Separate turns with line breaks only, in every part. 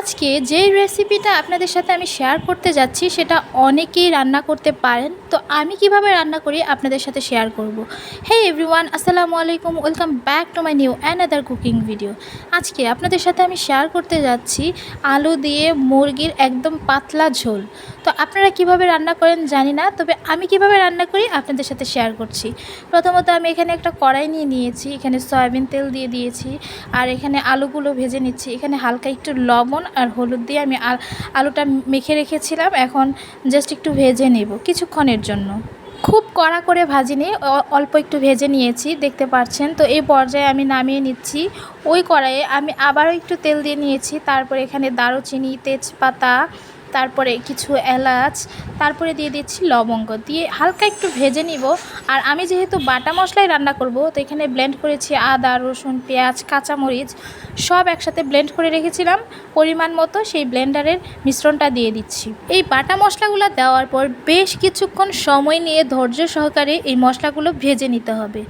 আজকে যেই রেসিপিটা আপনাদের সাথে আমি শেয়ার করতে যাচ্ছি সেটা অনেকেই রান্না করতে পারেন। তো আমি কিভাবে রান্না করি আপনাদের সাথে শেয়ার করব। হে এভরিওয়ান, আসসালামু আলাইকুম, welcome back to my new another cooking video. আজকে আপনাদের সাথে আমি শেয়ার করতে যাচ্ছি আলু দিয়ে মুরগির একদম পাতলা ঝোল। তো আপনারা কিভাবে রান্না করেন জানি না, তবে আমি কিভাবে রান্না করি আপনাদের সাথে শেয়ার করছি। প্রথমত আমি এখানে একটা কড়াই নিয়ে নিয়েছি, এখানে সয়াবিন তেল দিয়ে দিয়েছি, আর এখানে আলুগুলো ভেজে নিচ্ছি। এখানে হালকা একটু লবণ আর হলুদ দিয়ে আমি আলুটা মেখে রেখেছিলাম, এখন জাস্ট একটু ভেজে নেব কিছুক্ষণের জন্য। খুব কড়া করে ভাজিনি, অল্প একটু ভেজে নিয়েছি দেখতে পাচ্ছেন। তো এই পর্যায়ে আমি নামিয়ে নিচ্ছি। ওই কড়াইয়ে আমি আবারও একটু তেল দিয়ে নিয়েছি, তারপরে এখানে দারুচিনি, তেজপাতা, তারপরে কিছু এলাচ, তারপরে দিয়ে দিচ্ছি লবঙ্গ, দিয়ে হালকা একটু ভেজে নিব। আর আমি যেহেতু বাটা মশলাই রান্না করব, তো এখানে ব্লেন্ড করেছি আদা, রসুন, পেঁয়াজ, কাঁচামরিচ সব একসাথে ব্লেন্ড করে রেখেছিলাম পরিমাণ মতো। সেই ব্লেন্ডারের মিশ্রণটা দিয়ে দিচ্ছি। এই বাটা মশলাগুলো দেওয়ার পর বেশ কিছুক্ষণ সময় নিয়ে ধৈর্য সহকারে এই মশলাগুলো ভেজে নিতে হবে।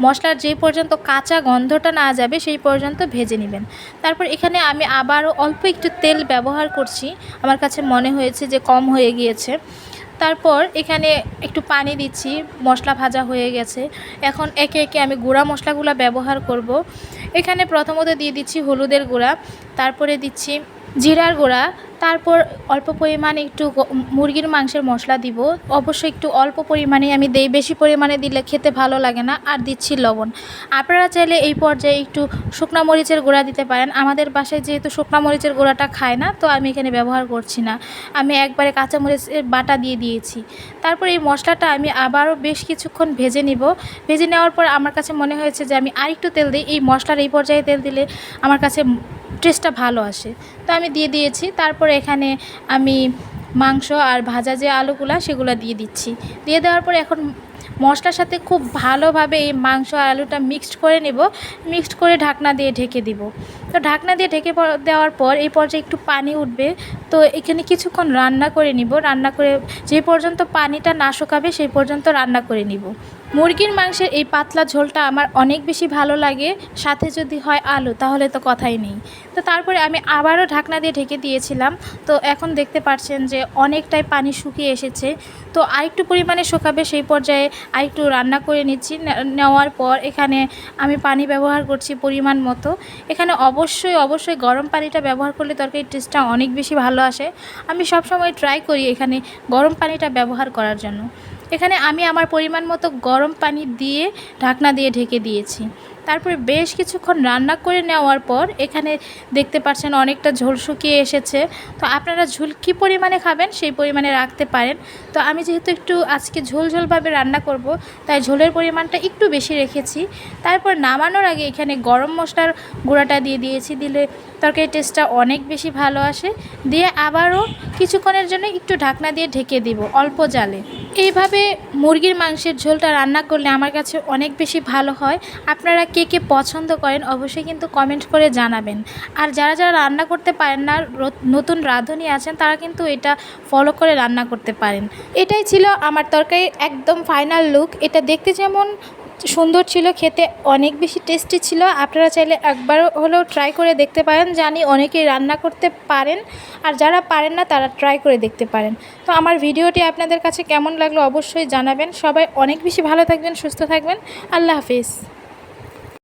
মশলার যে পর্যন্ত কাঁচা গন্ধটা না যাবে সেই পর্যন্ত ভেজে নেবেন। তারপর এখানে আমি আবারও অল্প একটু তেল ব্যবহার করছি, আমার কাছে মনে হয়েছে যে কম হয়ে গিয়েছে। তারপর এখানে একটু পানি দিচ্ছি, মশলা ভাজা হয়ে গেছে। এখন একে একে আমি গুঁড়া মশলাগুলো ব্যবহার করব। এখানে প্রথমত দিয়ে দিচ্ছি হলুদের গুঁড়া, তারপরে দিচ্ছি জিরার গুঁড়া, তারপর অল্প পরিমাণে একটু মুরগির মাংসের মশলা দিব। অবশ্যই একটু অল্প পরিমাণে আমি দেই, বেশি পরিমাণে দিলে খেতে ভালো লাগে না। আর দিচ্ছি লবণ। আপনারা চাইলে এই পর্যায়ে একটু শুকনো মরিচের গুঁড়া দিতে পারেন। আমাদের বাসায় যেহেতু শুকনো মরিচের গুঁড়াটা খায় না, তো আমি এখানে ব্যবহার করছি না। আমি একবারে কাঁচামরিচের বাটা দিয়ে দিয়েছি। তারপর এই মশলাটা আমি আবারও বেশ কিছুক্ষণ ভেজে নিব। ভেজে নেওয়ার পর আমার কাছে মনে হয়েছে যে আমি আরেকটু তেল দিই। এই মশলার এই পর্যায়ে তেল দিলে আমার কাছে টেস্টটা ভালো আসে, তো আমি দিয়ে দিয়েছি। তারপর এখানে আমি মাংস আর ভাজা যে আলুগুলা সেগুলো দিয়ে দিচ্ছি। দিয়ে দেওয়ার পর এখন মশলার সাথে খুব ভালোভাবে এই মাংস আর আলুটা মিক্সড করে নেব। মিক্সড করে ঢাকনা দিয়ে ঢেকে দিব। তো ঢাকনা দিয়ে ঢেকে দেওয়ার পর এই পর্যায়ে একটু পানি উঠবে, তো এখানে কিছুক্ষণ রান্না করে নিব। রান্না করে যে পর্যন্ত পানিটা না শুকাবে সেই পর্যন্ত রান্না করে নিব। মুরগির মাংসের এই পাতলা ঝোলটা আমার অনেক বেশি ভালো লাগে, সাথে যদি হয় আলু তাহলে তো কথাই নেই। তো তারপরে আমি আবারও ঢাকনা দিয়ে ঢেকে দিয়েছিলাম। তো এখন দেখতে পাচ্ছেন যে অনেকটাই পানি শুকিয়ে এসেছে। তো আরেকটু পরিমাণে শুকাবে, সেই পর্যায়ে আরেকটু রান্না করে নিচ্ছি। নেওয়ার পর এখানে আমি পানি ব্যবহার করছি পরিমাণ মতো। এখানে অবশ্যই গরম পানিটা ব্যবহার করলে তরকারির টেস্টটা অনেক বেশি ভালো আসে। আমি সবসময় ট্রাই করি এখানে গরম পানিটা ব্যবহার করার জন্য। এখানে আমি আমার পরিমাণ মতো গরম পানি দিয়ে ঢাকনা দিয়ে ঢেকে দিয়েছি। তারপরে বেশ কিছুক্ষণ রান্না করে নেওয়ার পর এখানে দেখতে পাচ্ছেন অনেকটা ঝোল শুকিয়ে এসেছে। তো আপনারা ঝোল কী পরিমাণে খাবেন সেই পরিমাণে রাখতে পারেন। তো আমি যেহেতু একটু আজকে ঝোলভাবে রান্না করব, তাই ঝোলের পরিমাণটা একটু বেশি রেখেছি। তারপর নামানোর আগে এখানে গরম মশলার গুঁড়াটা দিয়ে দিয়েছি, দিলে তরকারির টেস্টটা অনেক বেশি ভালো আসে। দিয়ে আবারও কিছুক্ষণের জন্য একটু ঢাকনা দিয়ে ঢেকে দিব অল্প জালে। এইভাবে মুরগির মাংসের ঝোলটা রান্না করলে আমার কাছে অনেক বেশি ভালো হয়। আপনারা কে কে পছন্দ করেন অবশ্যই কিন্তু কমেন্ট করে জানাবেন। আর যারা রান্না করতে পারেন না, নতুন রাঁধুনি আছেন, তারা কিন্তু এটা ফলো করে রান্না করতে পারেন। এটাই ছিল আমার তরকারির একদম ফাইনাল লুক। এটা দেখতে যেমন সুন্দর ছিল, খেতে অনেক বেশি টেস্টি ছিল। আপনারা চাইলে একবার হলেও ট্রাই করে দেখতে পারেন। জানি অনেকেই রান্না করতে পারেন, আর যারা পারেন না তারা ট্রাই করে দেখতে পারেন। তো আমার ভিডিওটি আপনাদের কাছে কেমন লাগলো অবশ্যই জানাবেন। সবাই অনেক বেশি ভালো থাকবেন, সুস্থ থাকবেন। আল্লাহ হাফিজ।